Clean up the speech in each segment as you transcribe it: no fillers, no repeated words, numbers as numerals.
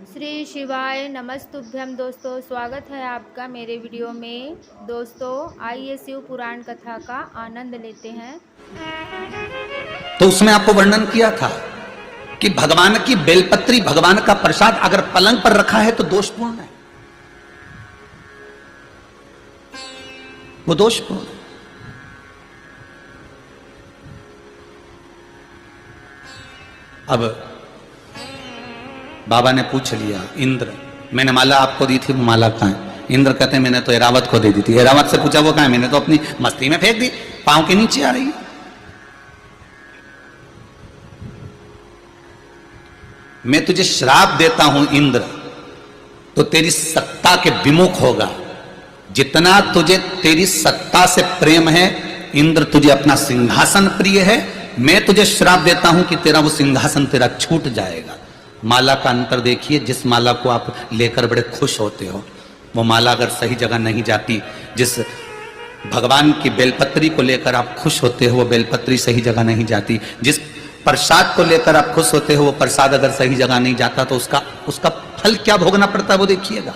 श्री शिवाय नमस्तुभ्यम। दोस्तों, स्वागत है आपका मेरे वीडियो में। दोस्तों, आइए शिव पुराण कथा का आनंद लेते हैं। तो उसमें आपको वर्णन किया था कि भगवान की बेलपत्री, भगवान का प्रसाद अगर पलंग पर रखा है तो दोषपूर्ण है, वो दोषपूर्ण है। अब बाबा ने पूछ लिया, इंद्र मैंने माला आपको दी थी, वो माला कहां है? इंद्र कहते हैं मैंने तो एरावत को दे दी थी। एरावत से पूछा वो कहां है? मैंने तो अपनी मस्ती में फेंक दी, पांव के नीचे आ रही है। मैं तुझे श्राप देता हूं इंद्र, तो तेरी सत्ता के विमुख होगा। जितना तुझे तेरी सत्ता से प्रेम है इंद्र, तुझे अपना सिंहासन प्रिय है, मैं तुझे श्राप देता हूं कि तेरा वो सिंहासन तेरा छूट जाएगा। माला का अंतर देखिए, जिस माला को आप लेकर बड़े खुश होते हो, वो माला अगर सही जगह नहीं जाती, जिस भगवान की बेलपत्री को लेकर आप खुश होते हो वो बेलपत्री सही जगह नहीं जाती, जिस प्रसाद को लेकर आप खुश होते हो वो प्रसाद अगर सही जगह नहीं जाता तो उसका फल क्या भोगना पड़ता है वो देखिएगा।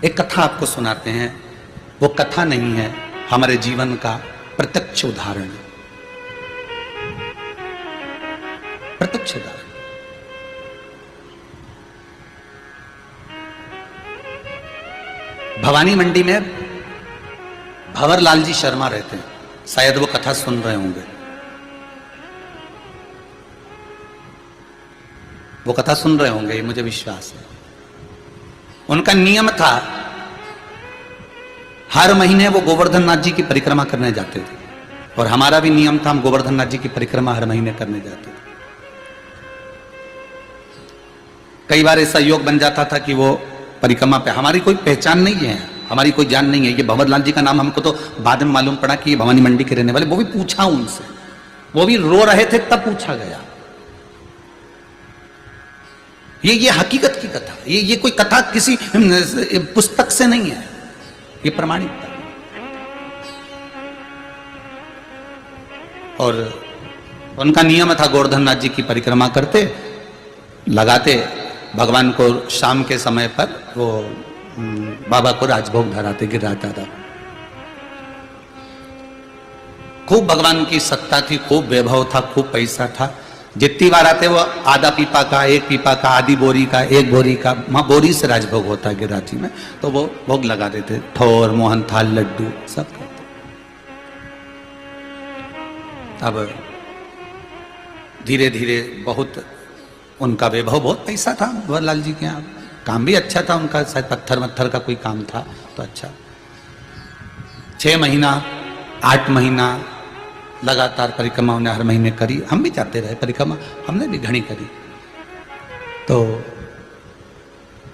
एक कथा आपको सुनाते हैं, वो कथा नहीं है, हमारे जीवन का प्रत्यक्ष उदाहरण है। प्रत्यक्ष उदाहरण। भवानी मंडी में भंवरलाल जी शर्मा रहते हैं, शायद वो कथा सुन रहे होंगे। वो कथा सुन रहे होंगे, ये मुझे विश्वास है। उनका नियम था, हर महीने वो गोवर्धन नाथ जी की परिक्रमा करने जाते थे, और हमारा भी नियम था, हम गोवर्धन नाथ जी की परिक्रमा हर महीने करने जाते थे। कई बार ऐसा योग बन जाता था कि वो परिक्रमा पे, हमारी कोई पहचान नहीं है, हमारी कोई जान नहीं है। ये भंवरलाल जी का नाम हमको तो बाद में मालूम पड़ा कि ये भवानी मंडी के रहने वाले, वो भी पूछा उनसे, वो भी रो रहे थे तब पूछा गया। ये हकीकत की कथा, ये कोई कथा किसी पुस्तक से नहीं है, ये प्रमाणित था। और उनका नियम था, गोवर्धन नाथ जी की परिक्रमा करते, लगाते, भगवान को शाम के समय पर वो बाबा को राजभोग धराते, गिराता था। खूब भगवान की सत्ता थी, खूब वैभव था, खूब पैसा था। जितनी बार आते वो आधा पीपा का, एक पीपा का, आधी बोरी का, एक बोरी का, वहां बोरी से राजभोग होता है गिराती में, तो वो भोग लगा देते, ठोर, मोहन थाल, लड्डू सब करते। अब धीरे धीरे बहुत उनका वैभव, बहुत पैसा था भंवरलाल जी के यहाँ, काम भी अच्छा था उनका, शायद पत्थर वत्थर का कोई काम था तो अच्छा। 6 महीना 8 महीना लगातार परिक्रमा उन्हें हर महीने करी। हम भी जाते रहे परिक्रमा, हमने भी घनी करी। तो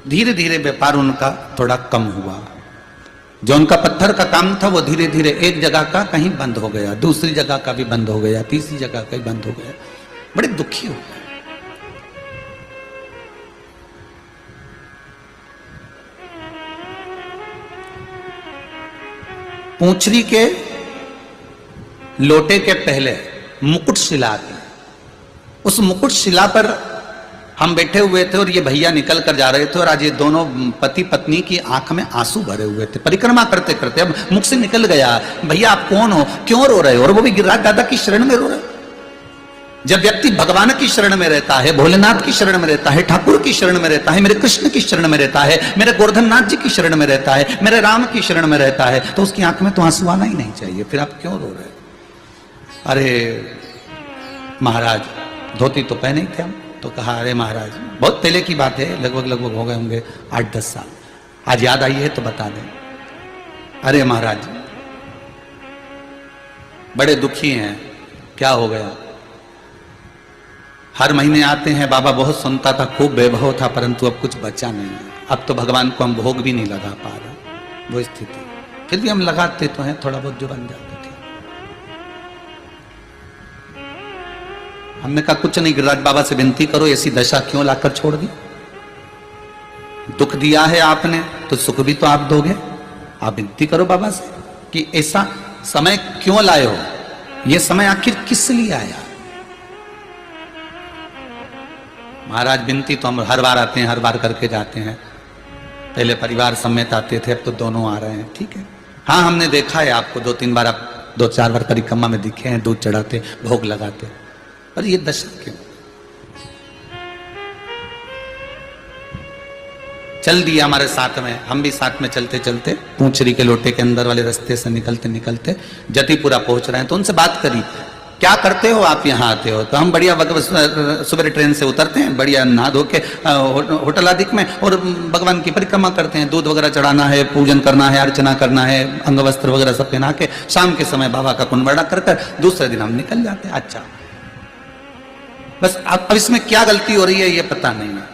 धीरे धीरे व्यापार उनका थोड़ा कम हुआ। जो उनका पत्थर का काम था वो धीरे धीरे एक जगह का कहीं बंद हो गया, दूसरी जगह का भी बंद हो गया, तीसरी जगह का भी बंद हो गया। बड़े दुखी हो गए। पूंछरी के लोटे के पहले मुकुट शिला थी, उस मुकुट शिला पर हम बैठे हुए थे और ये भैया निकल कर जा रहे थे, और आज ये दोनों पति पत्नी की आंख में आंसू भरे हुए थे परिक्रमा करते करते। अब मुख से निकल गया, भैया आप कौन हो, क्यों रो रहे हो? और वो भी गिरिराज दादा की शरण में रो रहे। जब व्यक्ति भगवान की शरण में रहता है, भोलेनाथ की शरण में रहता है, ठाकुर की शरण में रहता है, मेरे कृष्ण की शरण में रहता है, मेरे गोवर्धन नाथ जी की शरण में रहता है, मेरे राम की शरण में रहता है, तो उसकी आंख में तो आंसू आना ही नहीं चाहिए। फिर आप क्यों रो रहे? अरे महाराज, धोती तो पहने ही थे हम। तो कहा, अरे महाराज, बहुत पहले की बात है, लगभग हो गए होंगे 8-10 साल, आज याद आई है तो बता दें। अरे महाराज, बड़े दुखी हैं, क्या हो गया? हर महीने आते हैं, बाबा बहुत सुनता था, खूब वैभव था, परंतु अब कुछ बचा नहीं है। अब तो भगवान को हम भोग भी नहीं लगा पा रहा, वो स्थिति। फिर भी हम लगाते तो हैं, थोड़ा बहुत जो बन जाते थे। हमने कहा कुछ नहीं, गिरिराज बाबा से विनती करो, ऐसी दशा क्यों लाकर छोड़ दी? दुख दिया है आपने तो सुख भी तो आप दोगे। आप विनती करो बाबा से कि ऐसा समय क्यों लाए हो, ये समय आखिर किस लिए आया। महाराज विनती तो हम हर बार आते हैं, हर बार करके जाते हैं, पहले परिवार समेत आते थे, अब तो दोनों आ रहे हैं, ठीक है। हाँ हमने देखा है आपको 2-3 बार, आप 2-4 बार परिक्रमा में दिखे हैं, दूध चढ़ाते, भोग लगाते, पर ये दशा क्यों। चल दिया हमारे साथ में, हम भी साथ में चलते चलते पूंछरी के लोटे के अंदर वाले रास्ते से निकलते निकलते जतिपुरा पहुंच रहे हैं। तो उनसे बात करी, क्या करते हो आप यहाँ आते हो। तो हम बढ़िया सुबह ट्रेन से उतरते हैं, बढ़िया नहा धो के होटल आदि में, और भगवान की परिक्रमा करते हैं, दूध वगैरह चढ़ाना है, पूजन करना है, अर्चना करना है, अंग वस्त्र वगैरह सब पहना के शाम के समय बाबा का कुंभड़ा कर कर दूसरे दिन हम निकल जाते हैं। अच्छा, बस अब इसमें क्या गलती हो रही है ये पता नहीं है,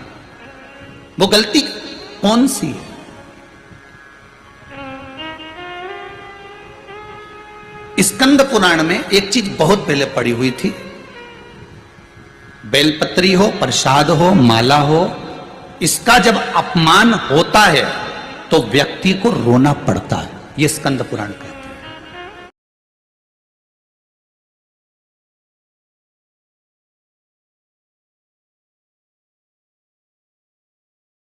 वो गलती कौन सी है। स्कंद पुराण में एक चीज बहुत पहले पड़ी हुई थी, बेलपत्री हो, प्रसाद हो, माला हो, इसका जब अपमान होता है तो व्यक्ति को रोना पड़ता है, ये स्कंद पुराण कहता है।